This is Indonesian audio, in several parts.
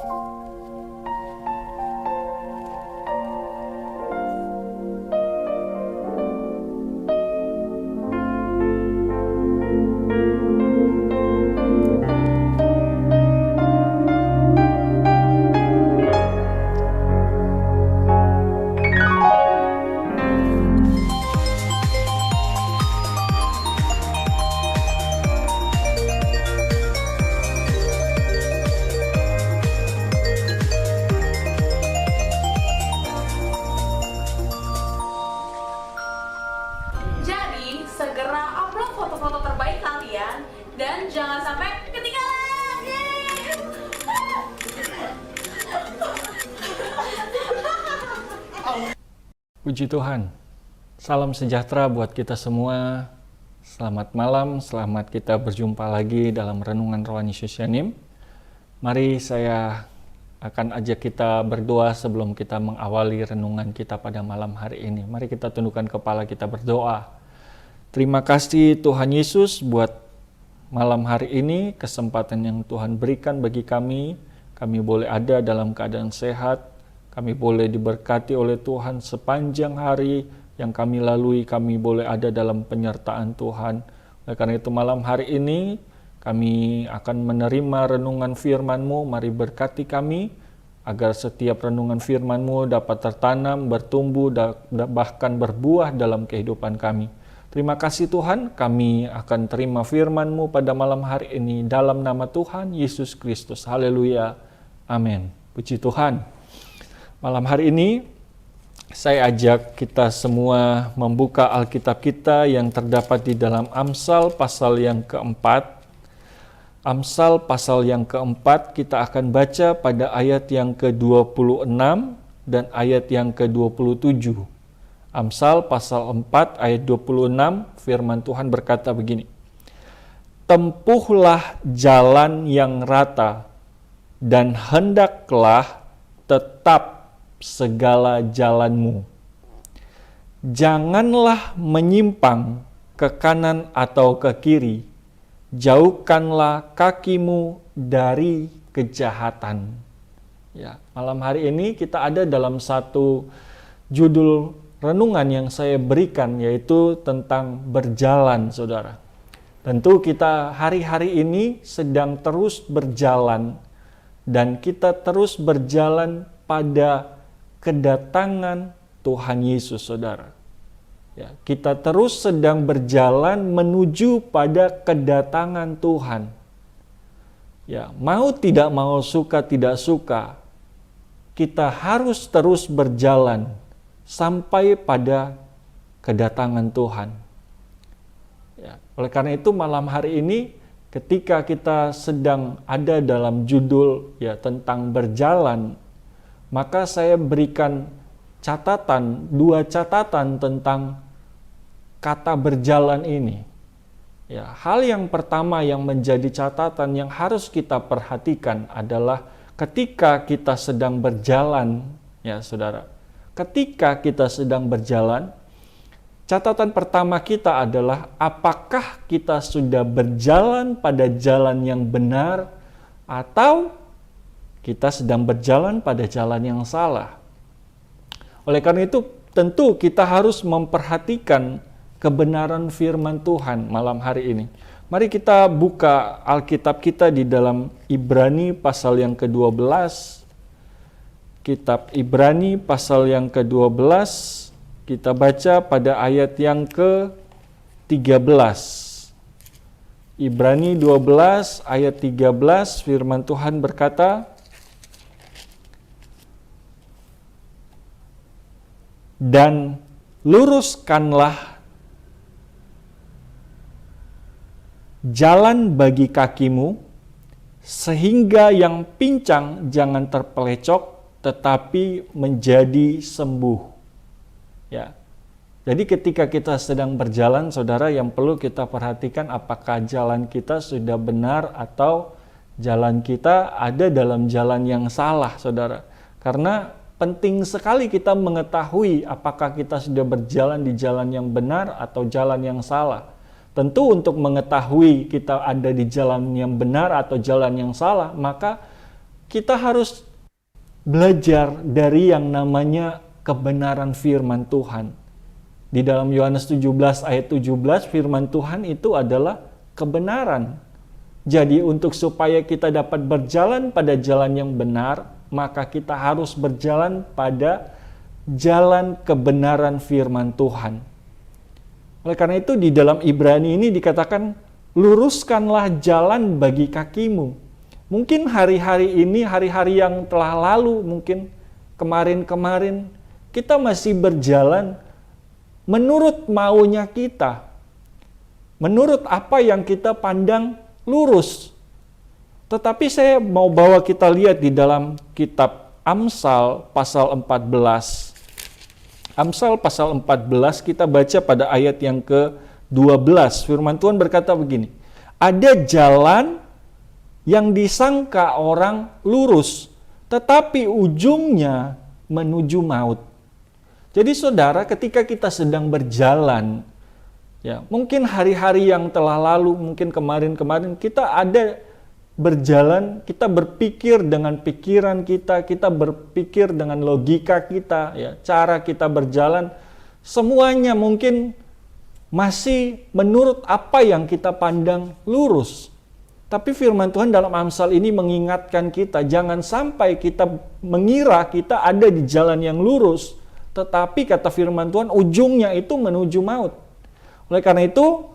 Jadi, segera upload foto-foto terbaik kalian dan jangan sampai ketinggalan. Puji Tuhan. Salam sejahtera buat kita semua. Selamat malam, selamat kita berjumpa lagi dalam Renungan Rohani Sosyanim. Mari saya akan ajak kita berdoa sebelum kita mengawali renungan kita pada malam hari ini. Mari kita tundukkan kepala kita berdoa. Terima kasih Tuhan Yesus buat malam hari ini, kesempatan yang Tuhan berikan bagi kami. Kami boleh ada dalam keadaan sehat, kami boleh diberkati oleh Tuhan sepanjang hari yang kami lalui, kami boleh ada dalam penyertaan Tuhan. Oleh karena itu malam hari ini kami akan menerima renungan firman-Mu. Mari berkati kami agar setiap renungan firman-Mu dapat tertanam, bertumbuh, bahkan berbuah dalam kehidupan kami. Terima kasih Tuhan, kami akan terima firman-Mu pada malam hari ini dalam nama Tuhan Yesus Kristus. Haleluya. Amin. Puji Tuhan. Malam hari ini saya ajak kita semua membuka Alkitab kita yang terdapat di dalam Amsal pasal yang keempat. Amsal pasal yang keempat kita akan baca pada ayat yang ke-26 dan ayat yang ke-27. Amsal pasal 4 ayat 26, firman Tuhan berkata begini. Tempuhlah jalan yang rata dan hendaklah tetap segala jalanmu. Janganlah menyimpang ke kanan atau ke kiri. Jauhkanlah kakimu dari kejahatan. Ya, malam hari ini kita ada dalam satu judul renungan yang saya berikan, yaitu tentang berjalan, saudara. Tentu kita hari-hari ini sedang terus berjalan, dan kita terus berjalan pada kedatangan Tuhan Yesus, saudara. Ya, kita terus sedang berjalan menuju pada kedatangan Tuhan. Ya, mau tidak mau, suka tidak suka, kita harus terus berjalan sampai pada kedatangan Tuhan. Ya, oleh karena itu malam hari ini ketika kita sedang ada dalam judul ya tentang berjalan, maka saya berikan dua catatan tentang kata berjalan ini. Ya, hal yang pertama yang menjadi catatan yang harus kita perhatikan adalah ketika kita sedang berjalan, ya saudara. Ketika kita sedang berjalan, catatan pertama kita adalah apakah kita sudah berjalan pada jalan yang benar atau kita sedang berjalan pada jalan yang salah. Oleh karena itu, tentu kita harus memperhatikan kebenaran firman Tuhan malam hari ini. Mari kita buka Alkitab kita di dalam Ibrani pasal yang ke-12. Kitab Ibrani pasal yang ke-12, kita baca pada ayat yang ke-13. Ibrani 12 ayat 13, firman Tuhan berkata, dan luruskanlah jalan bagi kakimu, sehingga yang pincang jangan terpelecok, tetapi menjadi sembuh. Ya. Jadi ketika kita sedang berjalan, saudara, yang perlu kita perhatikan apakah jalan kita sudah benar atau jalan kita ada dalam jalan yang salah, saudara. Karena penting sekali kita mengetahui apakah kita sudah berjalan di jalan yang benar atau jalan yang salah. Tentu untuk mengetahui kita ada di jalan yang benar atau jalan yang salah, maka kita harus belajar dari yang namanya kebenaran firman Tuhan. Di dalam Yohanes 17 ayat 17, firman Tuhan itu adalah kebenaran. Jadi untuk supaya kita dapat berjalan pada jalan yang benar, maka kita harus berjalan pada jalan kebenaran firman Tuhan. Oleh karena itu di dalam Ibrani ini dikatakan, luruskanlah jalan bagi kakimu. Mungkin hari-hari ini, hari-hari yang telah lalu, mungkin kemarin-kemarin, kita masih berjalan menurut maunya kita. Menurut apa yang kita pandang lurus. Tetapi saya mau bawa kita lihat di dalam kitab Amsal pasal 14. Amsal pasal 14 kita baca pada ayat yang ke-12. Firman Tuhan berkata begini, ada jalan yang disangka orang lurus, tetapi ujungnya menuju maut. Jadi saudara, ketika kita sedang berjalan, ya, mungkin hari-hari yang telah lalu, mungkin kemarin-kemarin kita ada berjalan, kita berpikir dengan pikiran kita berpikir dengan logika kita, ya, cara kita berjalan, semuanya mungkin masih menurut apa yang kita pandang lurus. Tapi firman Tuhan dalam Amsal ini mengingatkan kita, jangan sampai kita mengira kita ada di jalan yang lurus, tetapi kata firman Tuhan ujungnya itu menuju maut. Oleh karena itu,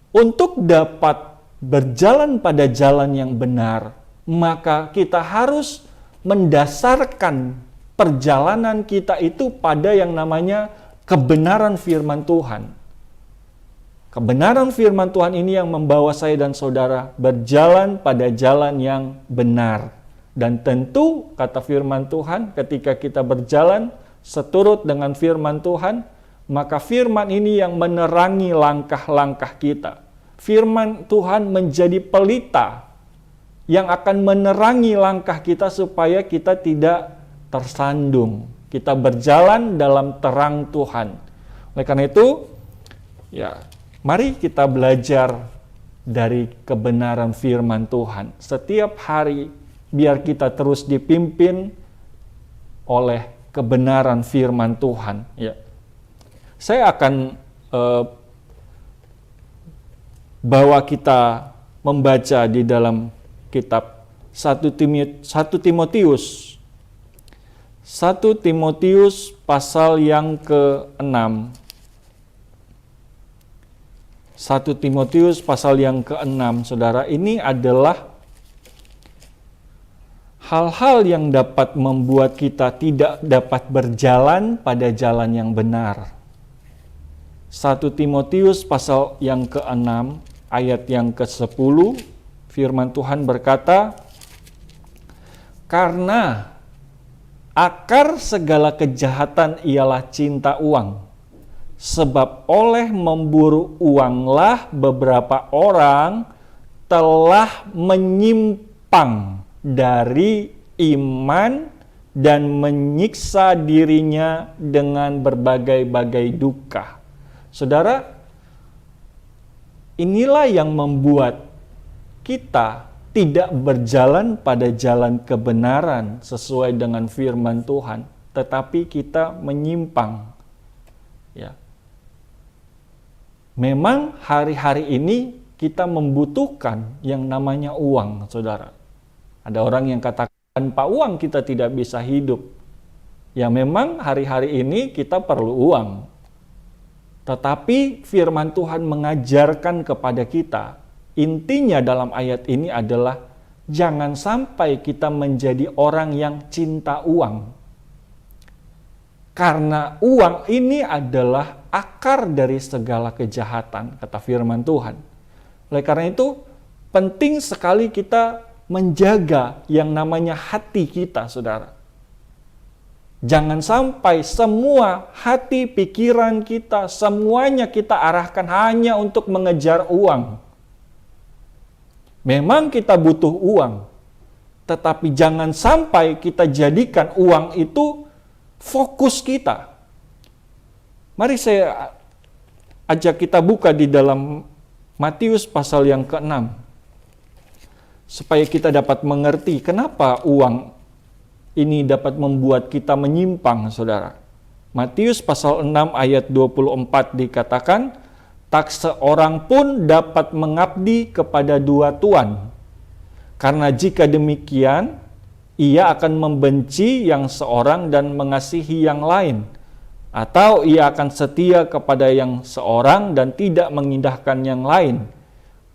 untuk dapat berjalan pada jalan yang benar, maka kita harus mendasarkan perjalanan kita itu pada yang namanya kebenaran firman Tuhan. Kebenaran firman Tuhan ini yang membawa saya dan saudara berjalan pada jalan yang benar. Dan tentu kata firman Tuhan, ketika kita berjalan seturut dengan firman Tuhan, maka firman ini yang menerangi langkah-langkah kita. Firman Tuhan menjadi pelita yang akan menerangi langkah kita supaya kita tidak tersandung. Kita berjalan dalam terang Tuhan. Oleh karena itu, ya, mari kita belajar dari kebenaran firman Tuhan. Setiap hari biar kita terus dipimpin oleh kebenaran firman Tuhan. Ya. Saya akan bawa kita membaca di dalam kitab 1 Timotius. 1 Timotius pasal yang ke-6. 1 Timotius pasal yang ke-6, saudara, ini adalah hal-hal yang dapat membuat kita tidak dapat berjalan pada jalan yang benar. 1 Timotius pasal yang ke-6 ayat yang ke-10, firman Tuhan berkata, karena akar segala kejahatan ialah cinta uang. Sebab oleh memburu uanglah beberapa orang telah menyimpang dari iman dan menyiksa dirinya dengan berbagai-bagai duka. Saudara, inilah yang membuat kita tidak berjalan pada jalan kebenaran sesuai dengan firman Tuhan, tetapi kita menyimpang. Ya. Memang hari-hari ini kita membutuhkan yang namanya uang, saudara. Ada orang yang katakan, tanpa uang kita tidak bisa hidup. Ya memang hari-hari ini kita perlu uang. Tetapi firman Tuhan mengajarkan kepada kita, intinya dalam ayat ini adalah jangan sampai kita menjadi orang yang cinta uang. Karena uang ini adalah akar dari segala kejahatan, kata firman Tuhan. Oleh karena itu, penting sekali kita menjaga yang namanya hati kita, saudara. Jangan sampai semua hati, pikiran kita, semuanya kita arahkan hanya untuk mengejar uang. Memang kita butuh uang, tetapi jangan sampai kita jadikan uang itu fokus kita. Mari saya ajak kita buka di dalam Matius pasal yang ke-6. supaya kita dapat mengerti kenapa uang ini dapat membuat kita menyimpang, saudara. Matius pasal 6 ayat 24 dikatakan, tak seorang pun dapat mengabdi kepada dua tuan. Karena jika demikian, ia akan membenci yang seorang dan mengasihi yang lain. Atau ia akan setia kepada yang seorang dan tidak mengindahkan yang lain.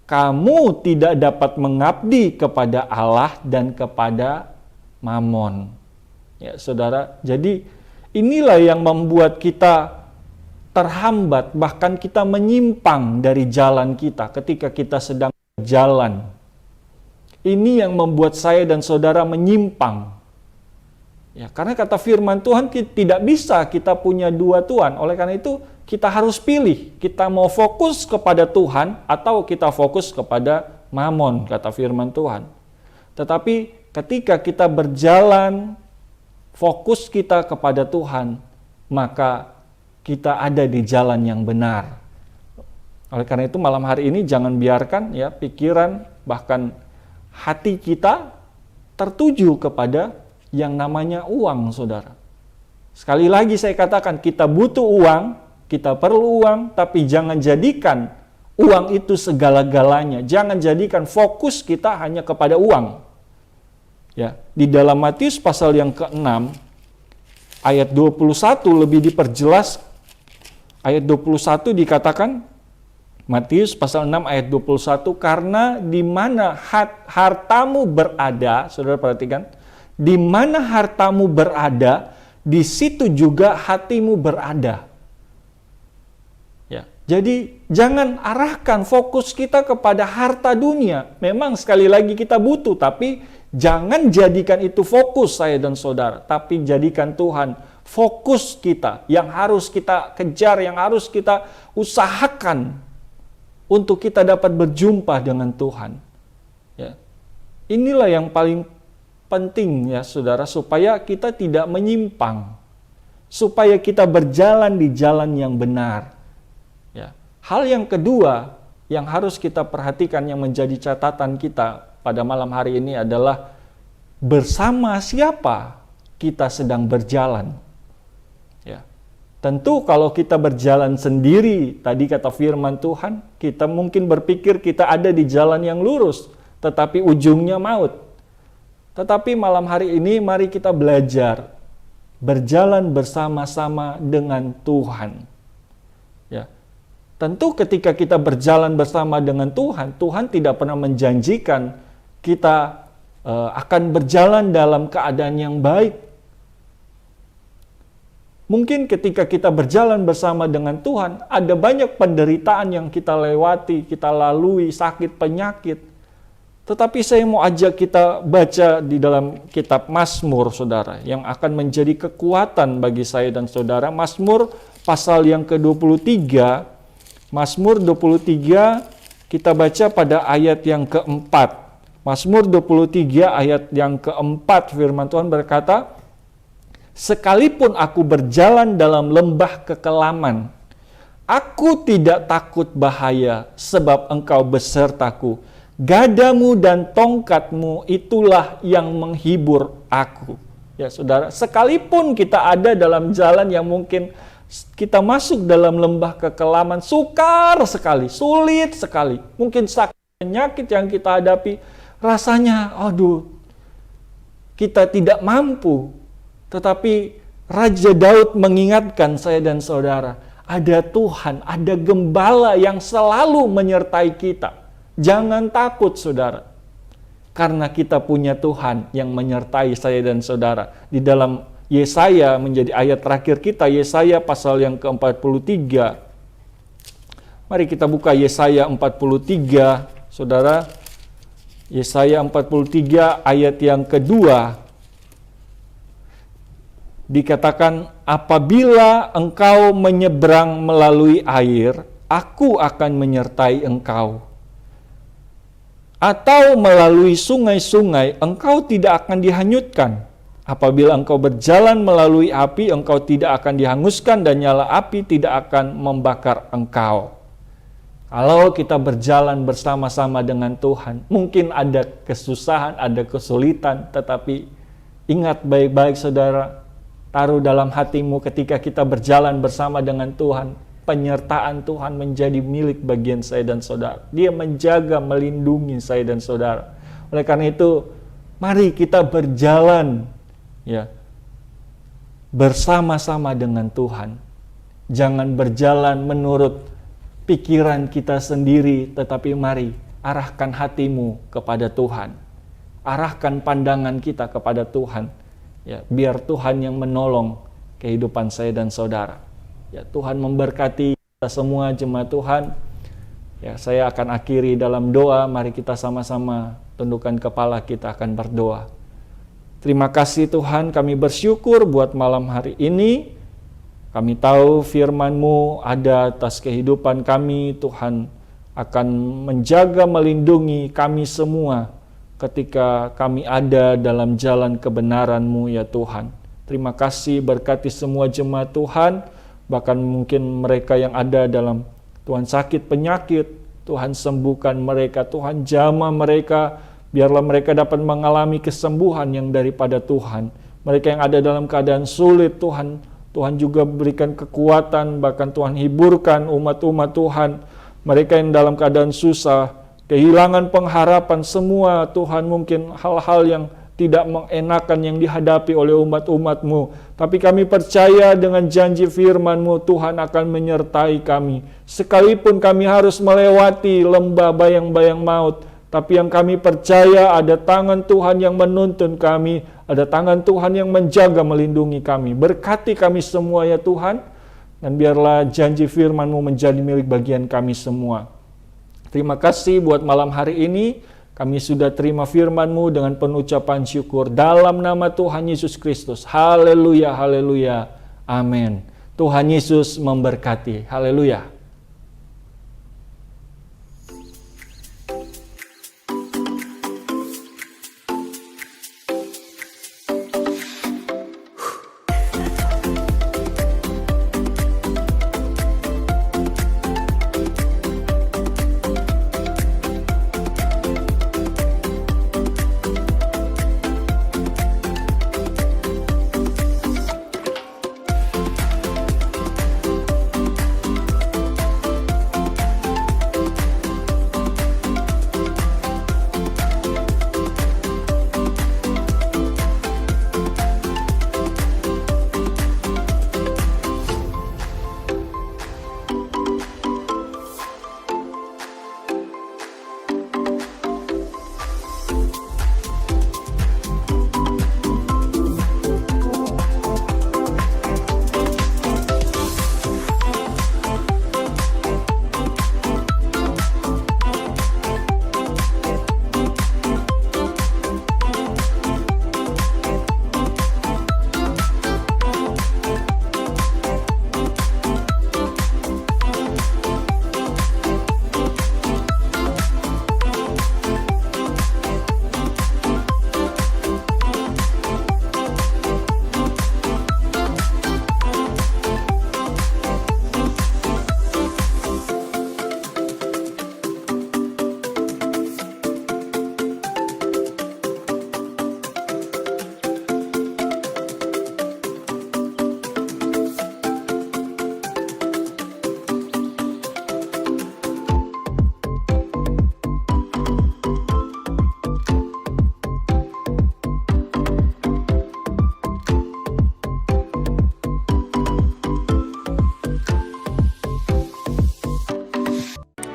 Kamu tidak dapat mengabdi kepada Allah dan kepada Mamon. Ya, saudara, jadi inilah yang membuat kita terhambat, bahkan kita menyimpang dari jalan kita ketika kita sedang berjalan. Ini yang membuat saya dan saudara menyimpang. Ya, karena kata firman Tuhan tidak bisa kita punya dua tuan. Oleh karena itu kita harus pilih. Kita mau fokus kepada Tuhan atau kita fokus kepada Mamon, kata firman Tuhan. Tetapi ketika kita berjalan, fokus kita kepada Tuhan, maka kita ada di jalan yang benar. Oleh karena itu malam hari ini jangan biarkan ya pikiran bahkan hati kita tertuju kepada yang namanya uang, saudara. Sekali lagi saya katakan, kita butuh uang, kita perlu uang, tapi jangan jadikan uang itu segala-galanya. Jangan jadikan fokus kita hanya kepada uang. Ya, di dalam Matius pasal yang ke-6 ayat 21 lebih diperjelas. Ayat 21 dikatakan, Matius pasal 6 ayat 21, karena di mana hartamu berada, saudara perhatikan, di mana hartamu berada, di situ juga hatimu berada. Ya, jadi jangan arahkan fokus kita kepada harta dunia. Memang sekali lagi kita butuh, tapi jangan jadikan itu fokus saya dan saudara, tapi jadikan Tuhan fokus kita, yang harus kita kejar, yang harus kita usahakan untuk kita dapat berjumpa dengan Tuhan. Ya. Inilah yang paling penting ya saudara, supaya kita tidak menyimpang, supaya kita berjalan di jalan yang benar. Ya. Hal yang kedua yang harus kita perhatikan, yang menjadi catatan kita pada malam hari ini adalah bersama siapa kita sedang berjalan. Ya. Tentu kalau kita berjalan sendiri, tadi kata firman Tuhan, kita mungkin berpikir kita ada di jalan yang lurus, tetapi ujungnya maut. Tetapi malam hari ini mari kita belajar berjalan bersama-sama dengan Tuhan. Ya. Tentu ketika kita berjalan bersama dengan Tuhan, Tuhan tidak pernah menjanjikan kita akan berjalan dalam keadaan yang baik. Mungkin ketika kita berjalan bersama dengan Tuhan, ada banyak penderitaan yang kita lewati, kita lalui, sakit, penyakit. Tetapi saya mau ajak kita baca di dalam kitab Mazmur, saudara, yang akan menjadi kekuatan bagi saya dan saudara. Mazmur pasal yang ke-23, Mazmur 23, kita baca pada ayat yang keempat. Mazmur 23 ayat yang keempat, firman Tuhan berkata, sekalipun aku berjalan dalam lembah kekelaman, aku tidak takut bahaya, sebab Engkau besertaku. Gadamu dan tongkatmu itulah yang menghibur aku. Ya saudara, sekalipun kita ada dalam jalan yang mungkin kita masuk dalam lembah kekelaman, sukar sekali, sulit sekali, mungkin sakit penyakit yang kita hadapi, rasanya, aduh, kita tidak mampu. Tetapi Raja Daud mengingatkan saya dan saudara, ada Tuhan, ada gembala yang selalu menyertai kita. Jangan takut saudara, karena kita punya Tuhan yang menyertai saya dan saudara. Di dalam Yesaya menjadi ayat terakhir kita, Yesaya pasal yang ke-43. Mari kita buka Yesaya 43, saudara. Yesaya 43 ayat yang kedua. Dikatakan, apabila engkau menyeberang melalui air, aku akan menyertai engkau. Atau melalui sungai-sungai, engkau tidak akan dihanyutkan. Apabila engkau berjalan melalui api, engkau tidak akan dihanguskan, dan nyala api tidak akan membakar engkau. Kalau kita berjalan bersama-sama dengan Tuhan, mungkin ada kesusahan, ada kesulitan, tetapi ingat baik-baik saudara, taruh dalam hatimu ketika kita berjalan bersama dengan Tuhan, penyertaan Tuhan menjadi milik bagian saya dan saudara. Dia menjaga, melindungi saya dan saudara. Oleh karena itu, mari kita berjalan ya bersama-sama dengan Tuhan. Jangan berjalan menurut pikiran kita sendiri, tetapi mari arahkan hatimu kepada Tuhan. Arahkan pandangan kita kepada Tuhan. Ya, biar Tuhan yang menolong kehidupan saya dan saudara. Ya, Tuhan memberkati kita semua jemaat Tuhan. Ya, saya akan akhiri dalam doa. Mari kita sama-sama tundukkan kepala, kita akan berdoa. Terima kasih Tuhan, kami bersyukur buat malam hari ini. Kami tahu firman-Mu ada atas kehidupan kami. Tuhan akan menjaga, melindungi kami semua ketika kami ada dalam jalan kebenaran-Mu ya Tuhan. Terima kasih, berkati semua jemaat Tuhan, bahkan mungkin mereka yang ada dalam Tuhan sakit penyakit, Tuhan sembuhkan mereka, Tuhan jamah mereka, biarlah mereka dapat mengalami kesembuhan yang daripada Tuhan. Mereka yang ada dalam keadaan sulit, Tuhan juga berikan kekuatan, bahkan Tuhan hiburkan umat-umat Tuhan. Mereka yang dalam keadaan susah, kehilangan pengharapan, semua Tuhan mungkin hal-hal yang tidak mengenakan yang dihadapi oleh umat-umat-Mu. Tapi kami percaya dengan janji firman-Mu, Tuhan akan menyertai kami. Sekalipun kami harus melewati lembah bayang-bayang maut, tapi yang kami percaya ada tangan Tuhan yang menuntun kami, ada tangan Tuhan yang menjaga, melindungi kami. Berkati kami semua ya Tuhan, dan biarlah janji firman-Mu menjadi milik bagian kami semua. Terima kasih buat malam hari ini, kami sudah terima firman-Mu dengan penuh ucapan syukur. Dalam nama Tuhan Yesus Kristus, haleluya, haleluya, amin. Tuhan Yesus memberkati, haleluya.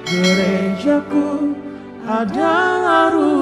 Gerejaku ada harum